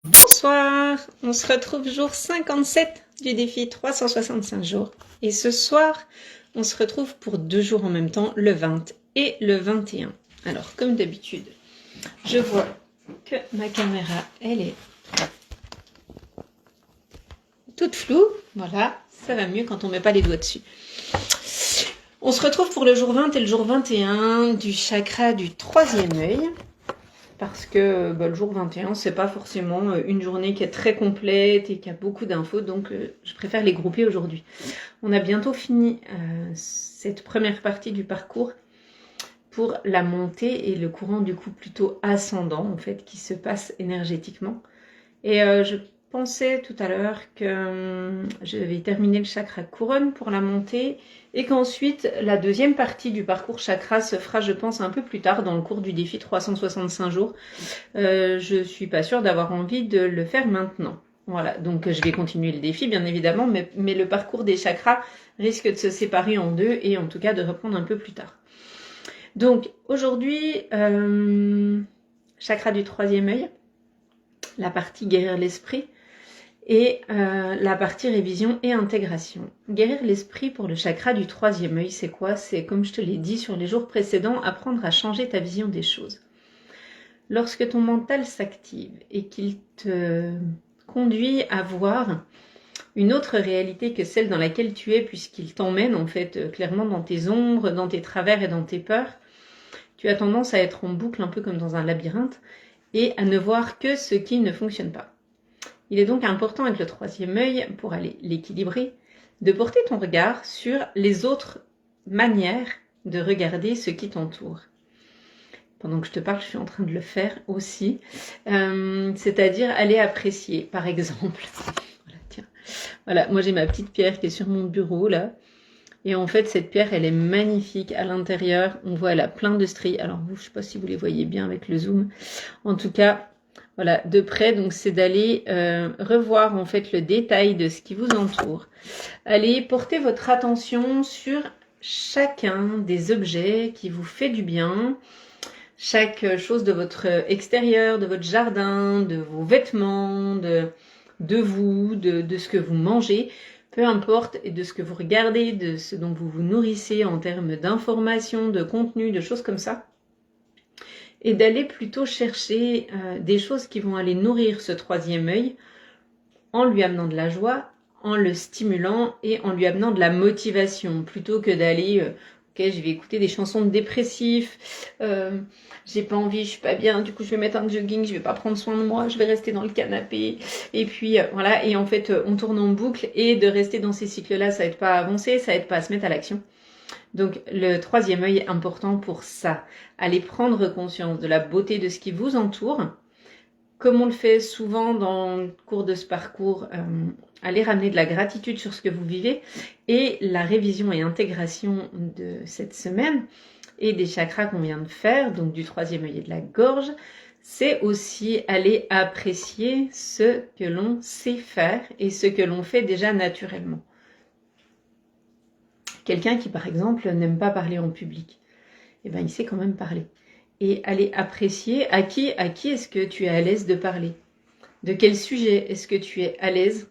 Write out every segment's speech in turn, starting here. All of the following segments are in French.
Bonsoir, on se retrouve jour 57 du défi 365 jours. Et ce soir, on se retrouve pour 2 jours en même temps, le 20 et le 21. Alors, comme d'habitude, je vois que ma caméra, elle est toute floue. Voilà, ça va mieux quand on ne met pas les doigts dessus. On se retrouve pour le jour 20 et le jour 21 du chakra du troisième œil. Parce que le jour 21, c'est pas forcément une journée qui est très complète et qui a beaucoup d'infos, donc je préfère les grouper aujourd'hui. On a bientôt fini cette première partie du parcours pour la montée et le courant du coup plutôt ascendant en fait qui se passe énergétiquement. Et je pensais tout à l'heure que je vais terminer le chakra couronne pour la montée et qu'ensuite la deuxième partie du parcours chakra se fera, je pense, un peu plus tard dans le cours du défi 365 jours. Je suis pas sûre d'avoir envie de le faire maintenant. Voilà, donc je vais continuer le défi bien évidemment, mais le parcours des chakras risque de se séparer en deux et en tout cas de reprendre un peu plus tard. Donc aujourd'hui, chakra du troisième œil, la partie guérir l'esprit et la partie révision et intégration. Guérir l'esprit pour le chakra du troisième œil, c'est quoi? C'est, comme je te l'ai dit sur les jours précédents, apprendre à changer ta vision des choses. Lorsque ton mental s'active et qu'il te conduit à voir une autre réalité que celle dans laquelle tu es, puisqu'il t'emmène en fait clairement dans tes ombres, dans tes travers et dans tes peurs, tu as tendance à être en boucle un peu comme dans un labyrinthe et à ne voir que ce qui ne fonctionne pas. Il est donc important avec le troisième œil, pour aller l'équilibrer, de porter ton regard sur les autres manières de regarder ce qui t'entoure. Pendant que je te parle, je suis en train de le faire aussi, c'est-à-dire aller apprécier, par exemple. Voilà, tiens. Voilà, moi j'ai ma petite pierre qui est sur mon bureau là, et en fait cette pierre elle est magnifique à l'intérieur. On voit elle a plein de stries. Alors vous, je sais pas si vous les voyez bien avec le zoom. En tout cas, voilà, de près, donc c'est d'aller revoir en fait le détail de ce qui vous entoure. Allez porter votre attention sur chacun des objets qui vous fait du bien. Chaque chose de votre extérieur, de votre jardin, de vos vêtements, de vous, de ce que vous mangez, peu importe, et de ce que vous regardez, de ce dont vous vous nourrissez en termes d'informations, de contenu, de choses comme ça. Et d'aller plutôt chercher des choses qui vont aller nourrir ce troisième œil en lui amenant de la joie, en le stimulant et en lui amenant de la motivation, plutôt que d'aller... ok, je vais écouter des chansons de dépressifs, j'ai pas envie, je suis pas bien, du coup je vais mettre un jogging, je vais pas prendre soin de moi, je vais rester dans le canapé, et puis voilà, et en fait on tourne en boucle, et de rester dans ces cycles-là, ça aide pas à avancer, ça aide pas à se mettre à l'action. Donc le troisième œil est important pour ça, aller prendre conscience de la beauté de ce qui vous entoure, comme on le fait souvent dans le cours de ce parcours, allez ramener de la gratitude sur ce que vous vivez, et la révision et intégration de cette semaine et des chakras qu'on vient de faire, donc du troisième œil et de la gorge, c'est aussi aller apprécier ce que l'on sait faire et ce que l'on fait déjà naturellement. Quelqu'un qui par exemple n'aime pas parler en public, eh ben, il sait quand même parler. Et aller apprécier à qui est-ce que tu es à l'aise de parler. De quel sujet est-ce que tu es à l'aise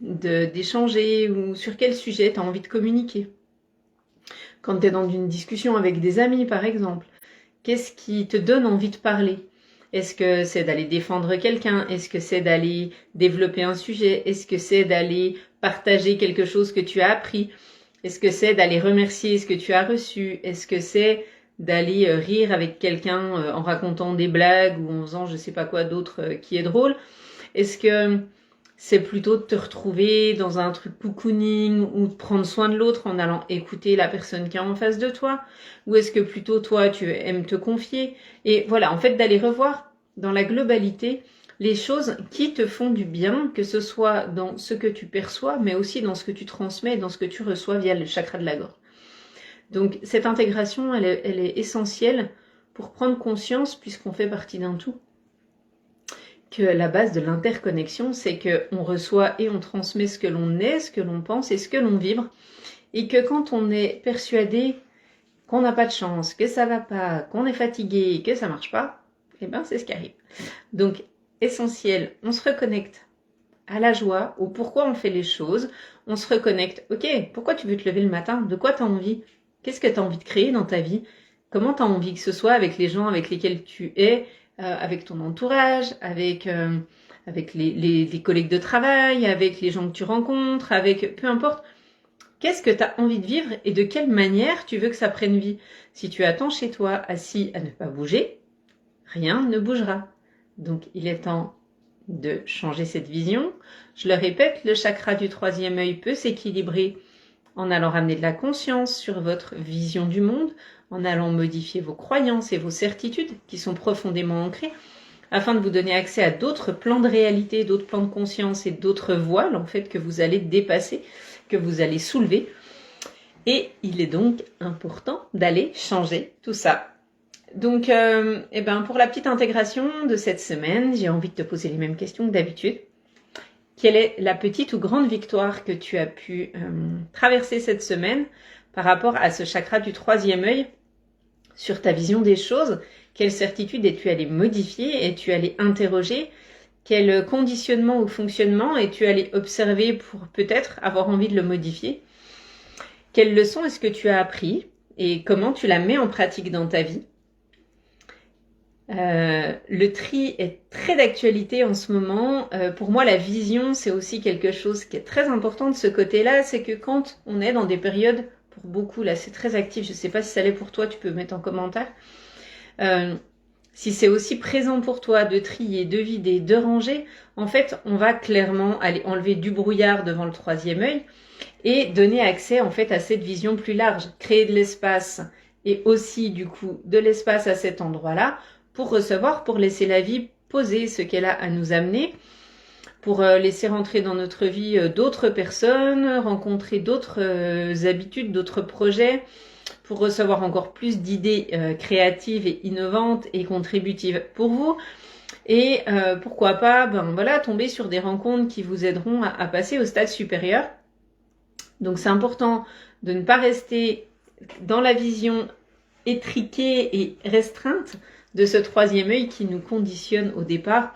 d'échanger, ou sur quel sujet tu as envie de communiquer. Quand tu es dans une discussion avec des amis, par exemple, qu'est-ce qui te donne envie de parler? Est-ce que c'est d'aller défendre quelqu'un? Est-ce que c'est d'aller développer un sujet? Est-ce que c'est d'aller partager quelque chose que tu as appris? Est-ce que c'est d'aller remercier ce que tu as reçu? Est-ce que c'est d'aller rire avec quelqu'un en racontant des blagues ou en faisant je sais pas quoi d'autre qui est drôle? Est-ce que c'est plutôt de te retrouver dans un truc cocooning ou de prendre soin de l'autre en allant écouter la personne qui est en face de toi? Ou est-ce que plutôt toi tu aimes te confier? Et voilà, en fait d'aller revoir dans la globalité les choses qui te font du bien, que ce soit dans ce que tu perçois, mais aussi dans ce que tu transmets, dans ce que tu reçois via le chakra de la gorge. Donc cette intégration, elle est essentielle pour prendre conscience, puisqu'on fait partie d'un tout, que la base de l'interconnexion, c'est qu'on reçoit et on transmet ce que l'on est, ce que l'on pense et ce que l'on vibre, et que quand on est persuadé qu'on n'a pas de chance, que ça va pas, qu'on est fatigué, que ça marche pas, eh ben c'est ce qui arrive. Donc essentiel. On se reconnecte à la joie, au pourquoi on fait les choses. On se reconnecte. Ok, pourquoi tu veux te lever le matin? De quoi tu as envie? Qu'est-ce que tu as envie de créer dans ta vie? Comment tu as envie que ce soit avec les gens avec lesquels tu es, avec ton entourage, avec les collègues de travail, avec les gens que tu rencontres, avec peu importe. Qu'est-ce que tu as envie de vivre et de quelle manière tu veux que ça prenne vie? Si tu attends chez toi assis à ne pas bouger, rien ne bougera. Donc il est temps de changer cette vision. Je le répète, le chakra du troisième œil peut s'équilibrer en allant ramener de la conscience sur votre vision du monde, en allant modifier vos croyances et vos certitudes qui sont profondément ancrées, afin de vous donner accès à d'autres plans de réalité, d'autres plans de conscience et d'autres voiles en fait que vous allez dépasser, que vous allez soulever. Et il est donc important d'aller changer tout ça. Donc, pour la petite intégration de cette semaine, j'ai envie de te poser les mêmes questions que d'habitude. Quelle est la petite ou grande victoire que tu as pu traverser cette semaine par rapport à ce chakra du troisième œil sur ta vision des choses? Quelle certitude es-tu allé modifier? Es-tu allé interroger? Quel conditionnement ou fonctionnement es-tu allé observer pour peut-être avoir envie de le modifier? Quelle leçon est-ce que tu as appris et comment tu la mets en pratique dans ta vie? Le tri est très d'actualité en ce moment. Pour moi, la vision, c'est aussi quelque chose qui est très important de ce côté-là. C'est que quand on est dans des périodes, pour beaucoup, là c'est très actif, je ne sais pas si ça l'est pour toi, tu peux mettre en commentaire. Si c'est aussi présent pour toi de trier, de vider, de ranger, en fait, on va clairement aller enlever du brouillard devant le troisième œil et donner accès en fait à cette vision plus large, créer de l'espace et aussi du coup de l'espace à cet endroit-là pour recevoir, pour laisser la vie poser ce qu'elle a à nous amener, pour laisser rentrer dans notre vie d'autres personnes, rencontrer d'autres habitudes, d'autres projets, pour recevoir encore plus d'idées créatives et innovantes et contributives pour vous. Et pourquoi pas tomber sur des rencontres qui vous aideront à passer au stade supérieur. Donc c'est important de ne pas rester dans la vision étriquée et restreinte de ce troisième œil qui nous conditionne au départ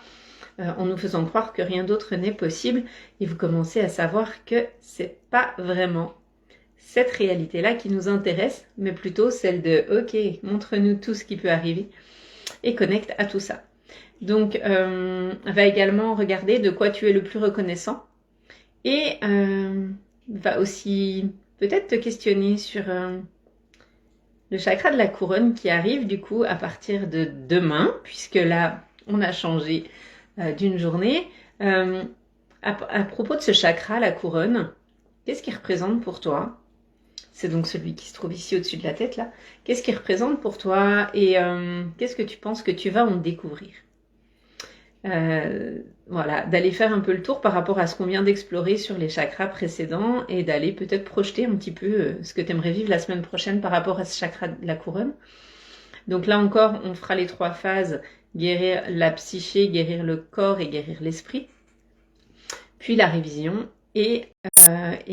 en nous faisant croire que rien d'autre n'est possible, et vous commencez à savoir que c'est pas vraiment cette réalité-là qui nous intéresse, mais plutôt celle de « Ok, montre-nous tout ce qui peut arriver et connecte à tout ça ». Donc, va également regarder de quoi tu es le plus reconnaissant et va aussi peut-être te questionner sur le chakra de la couronne qui arrive du coup à partir de demain, puisque là, on a changé d'une journée. À propos de ce chakra, la couronne, qu'est-ce qu'il représente pour toi? C'est donc celui qui se trouve ici au-dessus de la tête, là. Qu'est-ce qu'il représente pour toi et qu'est-ce que tu penses que tu vas en découvrir? Voilà, d'aller faire un peu le tour par rapport à ce qu'on vient d'explorer sur les chakras précédents et d'aller peut-être projeter un petit peu ce que tu aimerais vivre la semaine prochaine par rapport à ce chakra de la couronne. Donc là encore, on fera les 3 phases, guérir la psyché, guérir le corps et guérir l'esprit. Puis la révision et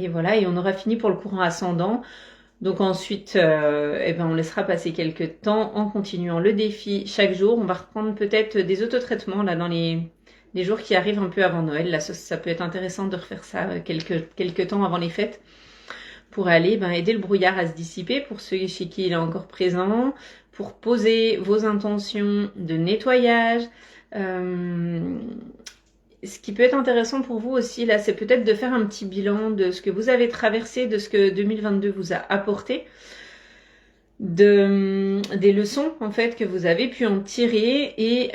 voilà, et on aura fini pour le courant ascendant. Donc ensuite, on laissera passer quelques temps en continuant le défi chaque jour. On va reprendre peut-être des autotraitements là dans les jours qui arrivent un peu avant Noël. Là, ça peut être intéressant de refaire ça quelques temps avant les fêtes pour aller aider le brouillard à se dissiper pour ceux chez qui il est encore présent, pour poser vos intentions de nettoyage. Ce qui peut être intéressant pour vous aussi, là, c'est peut-être de faire un petit bilan de ce que vous avez traversé, de ce que 2022 vous a apporté, des leçons, en fait, que vous avez pu en tirer et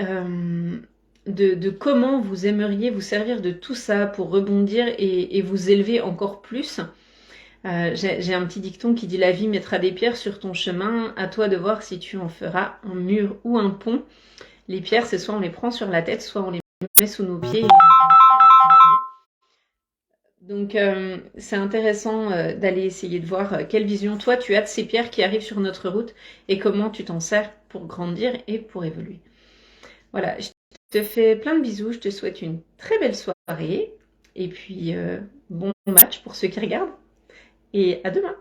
de comment vous aimeriez vous servir de tout ça pour rebondir et vous élever encore plus. J'ai un petit dicton qui dit « La vie mettra des pierres sur ton chemin, à toi de voir si tu en feras un mur ou un pont. » Les pierres, c'est soit on les prend sur la tête, soit on les met sous nos pieds. Donc c'est intéressant d'aller essayer de voir quelle vision toi tu as de ces pierres qui arrivent sur notre route et comment tu t'en sers pour grandir et pour évoluer. Voilà, je te fais plein de bisous, je te souhaite une très belle soirée et puis bon match pour ceux qui regardent et à demain.